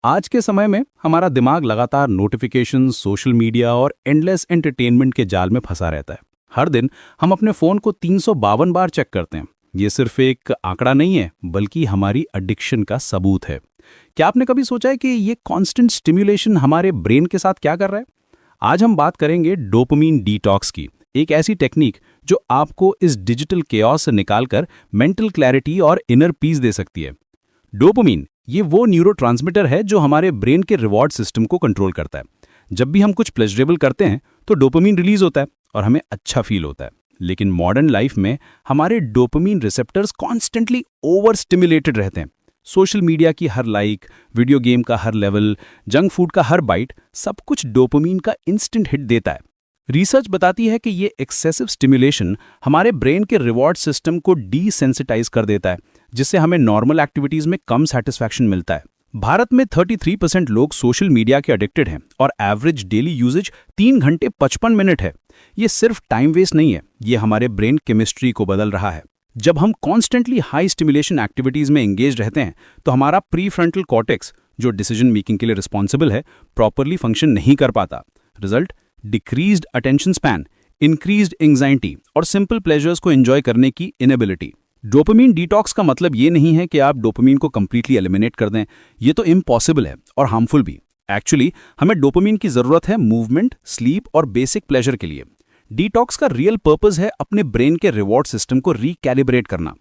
आज के समय में हमारा दिमाग लगातार नोटिफिकेशन, सोशल मीडिया और एंडलेस एंटरटेनमेंट के जाल में फंसा रहता है। हर दिन हम अपने फोन को 352 बार चेक करते हैं। ये सिर्फ एक आंकड़ा नहीं है, बल्कि हमारी एडिक्शन का सबूत है। क्या आपने कभी सोचा है कि ये कांस्टेंट स्टिम्युलेशन हमारे ब्रेन के साथ क्या कर रहा है? आज हम बात करेंगे डोपामिन डिटॉक्स की, एक ऐसी टेक्निक जो आपको इस डिजिटल केओस से निकालकर मेंटल क्लैरिटी और इनर पीस दे सकती है। डोपामिन ये वो न्यूरोट्रांसमीटर है जो हमारे ब्रेन के रिवॉर्ड सिस्टम को कंट्रोल करता है। जब भी हम कुछ प्लेजरेबल करते हैं तो डोपामिन रिलीज होता है और हमें अच्छा फील होता है। लेकिन मॉडर्न लाइफ में हमारे dopamine receptors constantly over stimulated रहते हैं। सोशल मीडिया की हर लाइक, वीडियो गेम का हर लेवल, जंक फूड का हर बाइट, सब कुछ डोपामिन का इंस्टेंट हिट देता है। रिसर्च बताती है कि ये एक्सेसिव स्टिमुलेशन हमारे ब्रेन के रिवॉर्ड सिस्टम को डीसेंसिटाइज कर देता है, जिससे हमें नॉर्मल एक्टिविटीज में कम सेटिस्फैक्शन मिलता है। भारत में 33% लोग सोशल मीडिया के एडिक्टेड हैं और एवरेज डेली यूजेज 3 घंटे 55 मिनट है। ये सिर्फ टाइम वेस्ट नहीं है, ये हमारे ब्रेन केमिस्ट्री को बदल रहा है। जब हम कॉन्स्टेंटली हाई स्टिमुलेशन एक्टिविटीज में एंगेज रहते हैं तो हमारा प्रीफ्रंटल कॉर्टेक्स, जो डिसीजन मेकिंग के लिए रिस्पॉन्सिबल है, प्रॉपरली फंक्शन नहीं कर पाता। Result, decreased attention span, increased anxiety और सिंपल प्लेजर्स को एंजॉय करने की इनेबिलिटी। डोपामिन डिटॉक्स का मतलब ये नहीं है कि आप डोपामिन को कंप्लीटली एलिमिनेट कर दें। ये तो इम्पॉसिबल है और हार्मफुल भी। एक्चुअली हमें डोपामिन की जरूरत है मूवमेंट, स्लीप और बेसिक प्लेजर के लिए। डिटॉक्स का रियल पर्पस है अपने ब्रेन के रिवॉर्ड सिस्टम को रिकैलिब्रेट करना।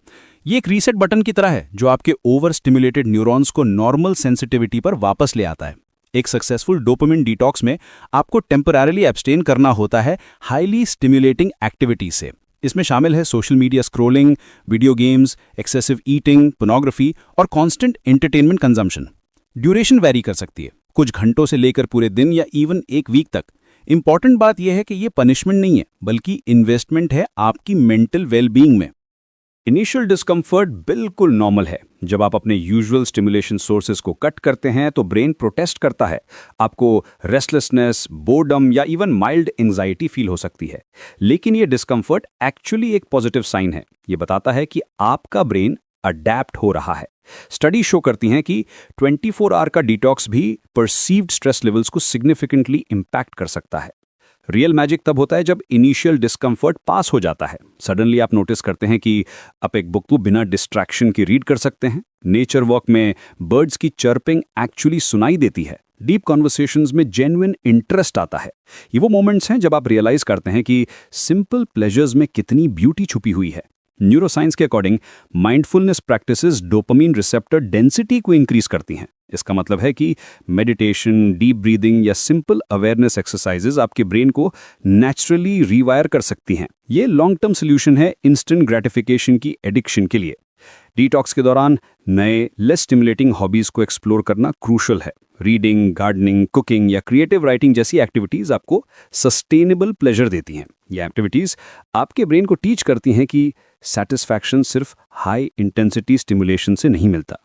ये एक रीसेट बटन की तरह है जो आपके ओवर स्टिमुलेटेड न्यूरॉन्स को नॉर्मल सेंसिटिविटी पर वापस ले आता है। एक सक्सेसफुल डोपामिन डिटॉक्स में आपको टेम्पररीली एब्स्टेन करना होता है हाईली स्टिमुलेटिंग एक्टिविटीज से। इसमें शामिल है social media scrolling, video games, excessive eating, pornography और constant entertainment consumption. Duration vary कर सकती है, कुछ घंटों से लेकर पूरे दिन या इवन एक वीक तक। इंपॉर्टेंट बात यह है कि यह पनिशमेंट नहीं है, बल्कि इन्वेस्टमेंट है आपकी मेंटल वेलबींग में। इनिशियल डिस्कम्फर्ट बिल्कुल नॉर्मल है। जब आप अपने यूजुअल स्टिमुलेशन सोर्सेज को कट करते हैं तो ब्रेन प्रोटेस्ट करता है। आपको रेस्टलेसनेस, बोर्डम या इवन माइल्ड एंजाइटी फील हो सकती है। लेकिन ये डिस्कम्फर्ट एक्चुअली एक पॉजिटिव साइन है। ये बताता है कि आपका ब्रेन अडैप्ट हो रहा है। स्टडी शो करती हैं कि 24 आवर का डिटॉक्स भी परसीव्ड स्ट्रेस लेवल्स को सिग्निफिकेंटली इंपैक्ट कर सकता है। रियल मैजिक तब होता है जब इनिशियल डिस्कम्फर्ट पास हो जाता है। सडनली आप नोटिस करते हैं कि आप एक बुक को बिना डिस्ट्रैक्शन की रीड कर सकते हैं। नेचर वॉक में बर्ड्स की चर्पिंग एक्चुअली सुनाई देती है। डीप कॉन्वर्सेशंस में जेन्युइन इंटरेस्ट आता है। ये वो मोमेंट्स हैं जब आप रियलाइज करते हैं कि सिंपल प्लेजर्स में कितनी ब्यूटी छुपी हुई है। न्यूरोसाइंस के according mindfulness practices dopamine receptor density को इंक्रीज करती हैं। इसका मतलब है कि मेडिटेशन, डीप ब्रीदिंग या सिंपल अवेयरनेस एक्सरसाइजेज आपके ब्रेन को नेचुरली रीवायर कर सकती हैं। ये लॉन्ग टर्म सोल्यूशन है इंस्टेंट ग्रेटिफिकेशन की एडिक्शन के लिए। डिटॉक्स के दौरान नए लेस स्टिमुलेटिंग हॉबीज को एक्सप्लोर करना क्रूशल है। रीडिंग, गार्डनिंग, कुकिंग या क्रिएटिव राइटिंग जैसी एक्टिविटीज आपको सस्टेनेबल प्लेजर देती हैं। ये एक्टिविटीज आपके ब्रेन को टीच करती हैं कि सेटिस्फैक्शन सिर्फ हाई इंटेंसिटी स्टिमुलेशन से नहीं मिलता।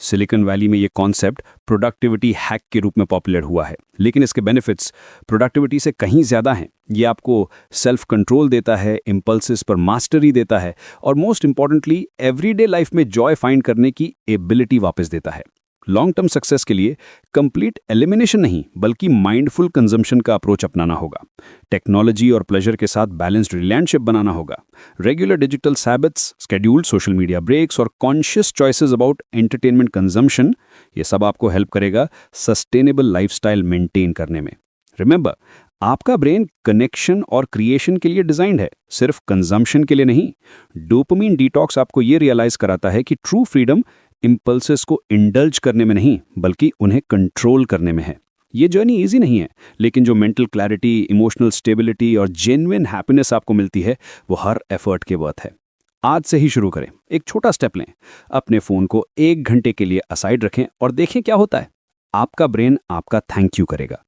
सिलिकॉन वैली में ये कॉन्सेप्ट प्रोडक्टिविटी हैक के रूप में पॉपुलर हुआ है, लेकिन इसके बेनिफिट्स प्रोडक्टिविटी से कहीं ज़्यादा हैं। ये आपको सेल्फ कंट्रोल देता है, इम्पल्सेस पर मास्टरी देता है और मोस्ट इंपॉर्टेंटली एवरीडे लाइफ में जॉय फाइंड करने की एबिलिटी वापस देता है। लॉन्ग टर्म सक्सेस के लिए कंप्लीट एलिमिनेशन नहीं, बल्कि माइंडफुल कंजम्पशन का अप्रोच अपनाना होगा। टेक्नोलॉजी और प्लेजर के साथ बैलेंस्ड रिलेशनशिप बनाना होगा। Regular digital habits, scheduled social media breaks और conscious choices about entertainment consumption, ये सब आपको हेल्प करेगा सस्टेनेबल लाइफस्टाइल मेंटेन करने में। रिमेंबर, आपका ब्रेन कनेक्शन और क्रिएशन के लिए डिजाइंड है, सिर्फ कंजम्पशन के लिए नहीं। डोपामिन डिटॉक्स आपको ये रियलाइज कराता है कि ट्रू फ्रीडम इंपल्सेस को इंडल्ज करने में नहीं, बल्कि उन्हें कंट्रोल करने में है। ये जर्नी इजी नहीं है, लेकिन जो मेंटल क्लैरिटी, इमोशनल स्टेबिलिटी और जेन्युइन हैप्पीनेस आपको मिलती है, वो हर एफर्ट के वर्थ है। आज से ही शुरू करें। एक छोटा स्टेप लें। अपने फोन को 1 घंटे के लिए असाइड रखें और देखें क्या होता है। आपका ब्रेन आपका थैंक यू करेगा।